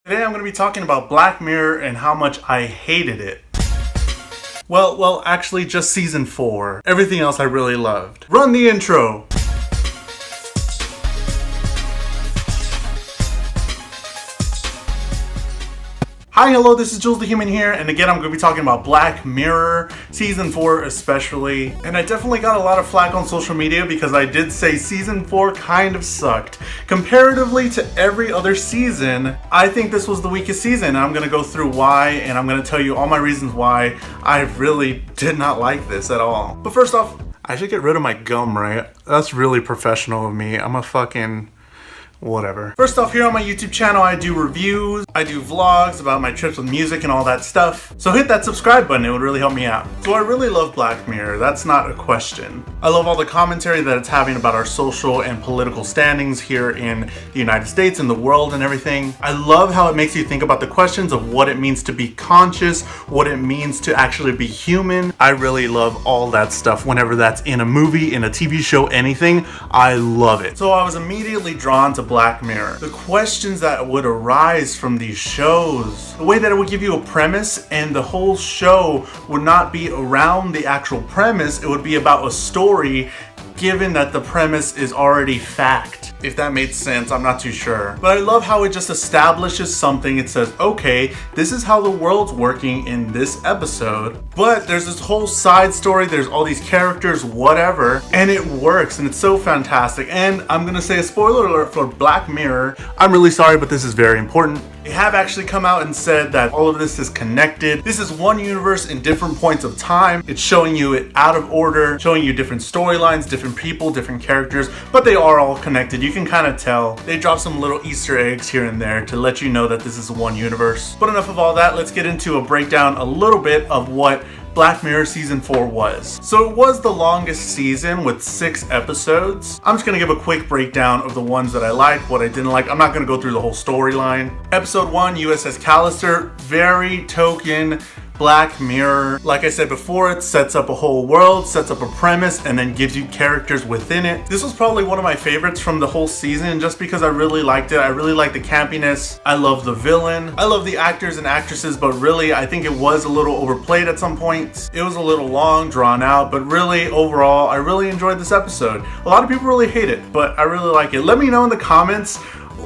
Today I'm going to be talking about Black Mirror and how much I hated it. Well, actually just season 4. Everything else I really loved. Run the intro! Hi, hello, this is JulesTheHuman here, and again I'm going to be talking about Black Mirror, Season 4 especially. And I definitely got a lot of flack on social media because I did say Season 4 kind of sucked. Comparatively to every other season, I think this was the weakest season, and I'm going to go through why, and I'm going to tell you all my reasons why I really did not like this at all. But first off, I should get rid of my gum, right? That's really professional of me. I'm a fucking... whatever. First off, here on my YouTube channel, I do reviews, I do vlogs about my trips with music and all that stuff. So hit that subscribe button, it would really help me out. So I really love Black Mirror, that's not a question. I love all the commentary that it's having about our social and political standings here in the United States and the world and everything. I love how it makes you think about the questions of what it means to be conscious, what it means to actually be human. I really love all that stuff whenever that's in a movie, in a TV show, anything. I love it. So I was immediately drawn to Black Mirror. The questions that would arise from these shows, the way that it would give you a premise and the whole show would not be around the actual premise, it would be about a story given that the premise is already fact. If that made sense, I'm not too sure. But I love how it just establishes something. It says, okay, this is how the world's working in this episode, but there's this whole side story, there's all these characters, whatever, and it works, and it's so fantastic. And I'm gonna say a spoiler alert for Black Mirror. I'm really sorry, but this is very important. They have actually come out and said that all of this is connected. This is one universe in different points of time. It's showing you it out of order, showing you different storylines, different people, different characters, but they are all connected. You can kind of tell. They drop some little Easter eggs here and there to let you know that this is one universe. But enough of all that, let's get into a breakdown a little bit of what Black Mirror Season 4 was. So it was the longest season with 6 episodes. I'm just gonna give a quick breakdown of the ones that I liked, what I didn't like. I'm not gonna go through the whole storyline. Episode 1, USS Callister, very token Black Mirror. Like I said before, it sets up a whole world, sets up a premise, and then gives you characters within it. This was probably one of my favorites from the whole season just because I really liked it. I really liked the campiness. I love the villain. I love the actors and actresses, but really, I think it was a little overplayed at some points. It was a little long, drawn out, but really, overall, I really enjoyed this episode. A lot of people really hate it, but I really like it. Let me know in the comments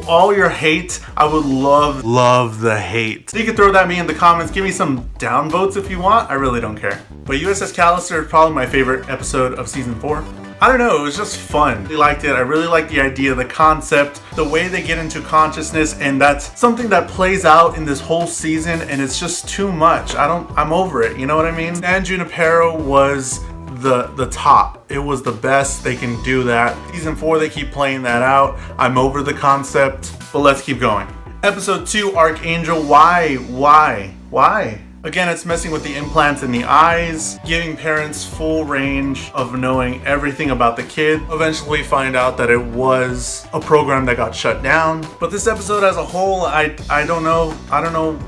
all your hate. I would love the hate. So you can throw that at me in the comments. Give me some downvotes if you want. I really don't care. But USS Callister is probably my favorite episode of season 4. I don't know, it was just fun. I liked it. I really liked the idea, the concept, the way they get into consciousness, and that's something that plays out in this whole season, and it's just too much. I'm over it, you know what I mean? San Junipero was the top. It was the best. They can do that. Season 4, they keep playing that out. I'm over the concept, but let's keep going. Episode 2, Archangel. Why? Again, it's messing with the implants in the eyes, giving parents full range of knowing everything about the kid. Eventually find out that it was a program that got shut down. But this episode as a whole, I don't know.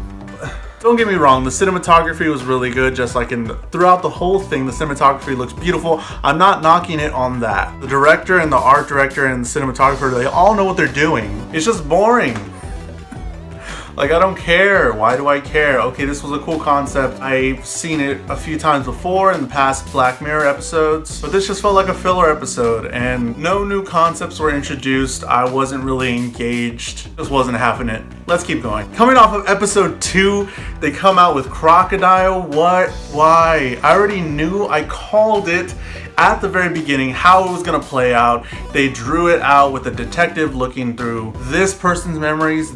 Don't get me wrong, the cinematography was really good, just like throughout the whole thing, the cinematography looks beautiful. I'm not knocking it on that. The director and the art director and the cinematographer, they all know what they're doing. It's just boring. Like, I don't care. Why do I care? Okay, this was a cool concept. I've seen it a few times before in the past Black Mirror episodes, but this just felt like a filler episode, and no new concepts were introduced. I wasn't really engaged. Just wasn't having it. Let's keep going. Coming off of episode 2, they come out with Crocodile. What? Why? I already knew. I called it at the very beginning how it was going to play out. They drew it out with a detective looking through this person's memories,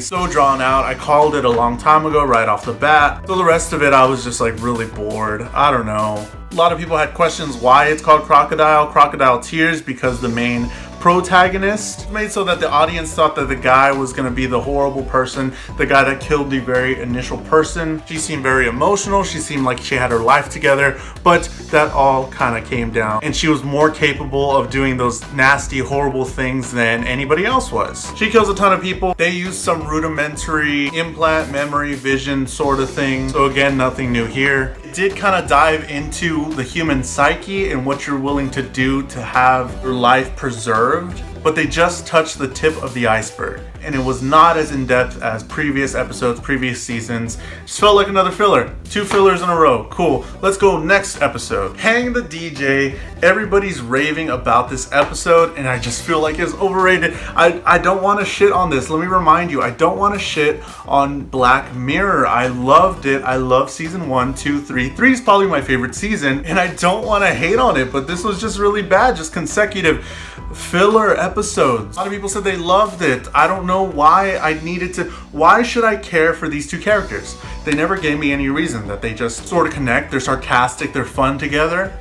so drawn out. I called it a long time ago right off the bat. So the rest of it, I was just like really bored. I don't know. A lot of people had questions why it's called Crocodile Tears, because the main protagonist made so that the audience thought that the guy was going to be the horrible person, the guy that killed the very initial person. She seemed very emotional. She seemed like she had her life together, but that all kind of came down, and she was more capable of doing those nasty, horrible things than anybody else was. She kills a ton of people. They use some rudimentary implant, memory, vision sort of thing. So again, nothing new here. It did kind of dive into the human psyche and what you're willing to do to have your life preserved, but they just touched the tip of the iceberg. and it was not as in-depth as previous episodes, previous seasons. Just felt like another filler. 2 fillers in a row. Cool. Let's go next episode. Hang the DJ. Everybody's raving about this episode, and I just feel like it's overrated. I don't want to shit on this. Let me remind you, I don't want to shit on Black Mirror. I loved it. I love season 1, 2, 3. 3 is probably my favorite season, and I don't want to hate on it, but this was just really bad. Just consecutive filler episodes. A lot of people said they loved it. I don't know why I needed to. Why should I care for these 2 characters? They never gave me any reason. That they just sort of connect. They're sarcastic. They're fun together.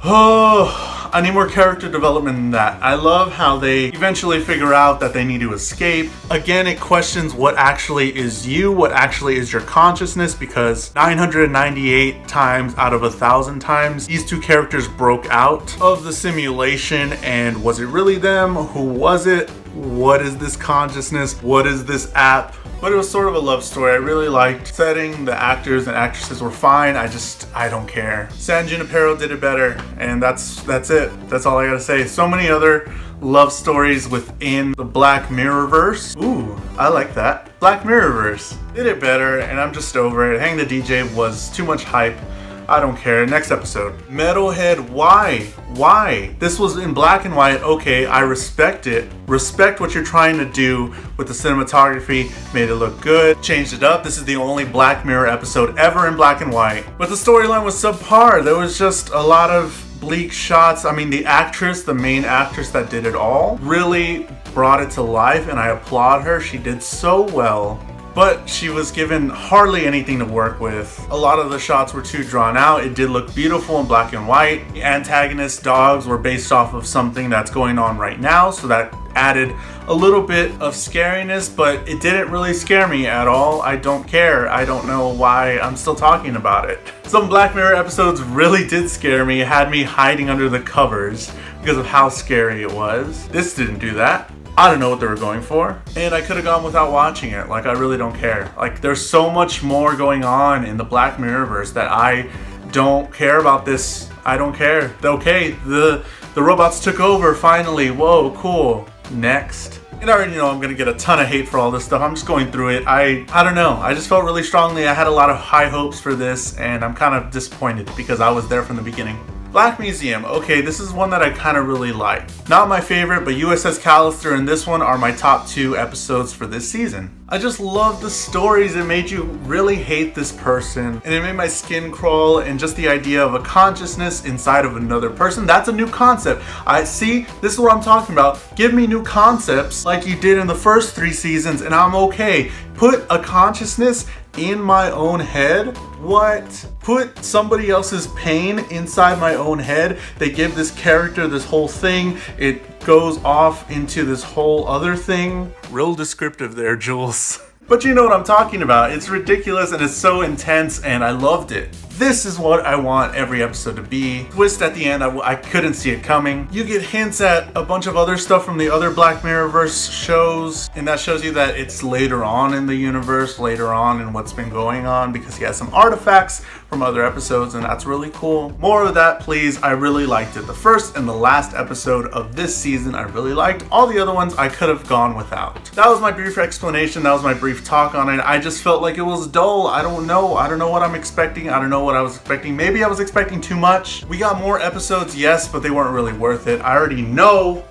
Oh, I need more character development than that. I love how they eventually figure out that they need to escape. Again, it questions what actually is you, what actually is your consciousness, because 998 times out of 1,000 times, these 2 characters broke out of the simulation, and was it really them? Who was it? What is this consciousness? What is this app? But it was sort of a love story. I really liked setting. The actors and actresses were fine. I don't care. San Junipero did it better, and that's it. That's all I gotta say. So many other love stories within the Black Mirrorverse. Ooh, I like that. Black Mirrorverse did it better, and I'm just over it. Hang the DJ was too much hype. I don't care. Next episode. Metalhead, why? Why? This was in black and white. Okay, I respect it. Respect what you're trying to do with the cinematography. Made it look good. Changed it up. This is the only Black Mirror episode ever in black and white. But the storyline was subpar. There was just a lot of bleak shots. I mean, the actress, the main actress that did it all, really brought it to life, and I applaud her. She did so well. But she was given hardly anything to work with. A lot of the shots were too drawn out. It did look beautiful in black and white. The antagonist dogs were based off of something that's going on right now, so that added a little bit of scariness, but it didn't really scare me at all. I don't care. I don't know why I'm still talking about it. Some Black Mirror episodes really did scare me. It had me hiding under the covers because of how scary it was. This didn't do that. I don't know what they were going for, and I could have gone without watching it. Like, I really don't care. Like, there's so much more going on in the Black Mirrorverse that I don't care about this. I don't care. Okay, the robots took over finally. Whoa, cool. Next. And I already know I'm gonna get a ton of hate for all this stuff. I'm just going through it. I don't know. I just felt really strongly. I had a lot of high hopes for this, and I'm kind of disappointed because I was there from the beginning. Black Museum. Okay, this is one that I kind of really like. Not my favorite, but USS Callister and this one are my top 2 episodes for this season. I just love the stories. It made you really hate this person, and it made my skin crawl, and just the idea of a consciousness inside of another person. That's a new concept. I see, this is what I'm talking about. Give me new concepts like you did in the first 3 seasons, and I'm okay. Put a consciousness in my own head? What? Put somebody else's pain inside my own head? They give this character this whole thing. It goes off into this whole other thing. Real descriptive there, Jules. But you know what I'm talking about. It's ridiculous and it's so intense, and I loved it. This is what I want every episode to be. Twist at the end, I couldn't see it coming. You get hints at a bunch of other stuff from the other Black Mirrorverse shows, and that shows you that it's later on in the universe, later on in what's been going on, because he has some artifacts from other episodes, and that's really cool. More of that, please. I really liked it. The first and the last episode of this season, I really liked. All the other ones, I could have gone without. That was my brief explanation. That was my brief talk on it. I just felt like it was dull. I don't know what I'm expecting. I don't know what I was expecting. Maybe I was expecting too much. We got more episodes, yes, but they weren't really worth it. I already know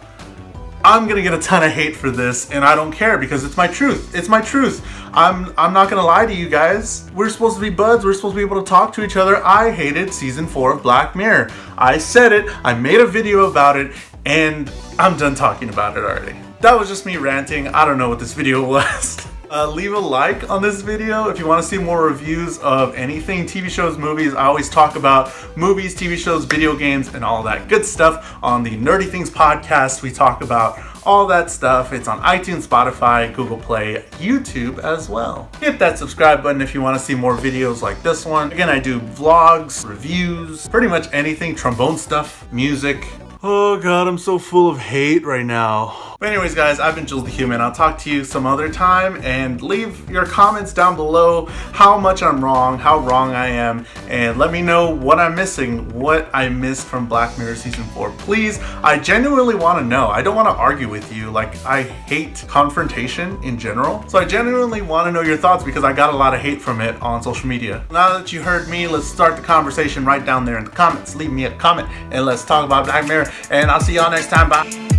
I'm gonna get a ton of hate for this, and I don't care because it's my truth. It's my truth. I'm not gonna lie to you guys. We're supposed to be buds. We're supposed to be able to talk to each other. I hated season 4 of Black Mirror. I said it. I made a video about it, and I'm done talking about it already. That was just me ranting. I don't know what this video was. Leave a like on this video if you want to see more reviews of anything, TV shows, movies. I always talk about movies, TV shows, video games, and all that good stuff on the Nerdy Things podcast. We talk about all that stuff. It's on iTunes, Spotify, Google Play, YouTube as well. Hit that subscribe button if you want to see more videos like this one. Again, I do vlogs, reviews, pretty much anything, trombone stuff, music. Oh God, I'm so full of hate right now. But anyways, guys, I've been Jules the Human. I'll talk to you some other time, and leave your comments down below how much I'm wrong, how wrong I am, and let me know what I'm missing, what I missed from Black Mirror Season 4. Please, I genuinely want to know. I don't want to argue with you. Like, I hate confrontation in general. So I genuinely want to know your thoughts because I got a lot of hate from it on social media. Now that you heard me, let's start the conversation right down there in the comments. Leave me a comment and let's talk about Black Mirror. And I'll see y'all next time. Bye.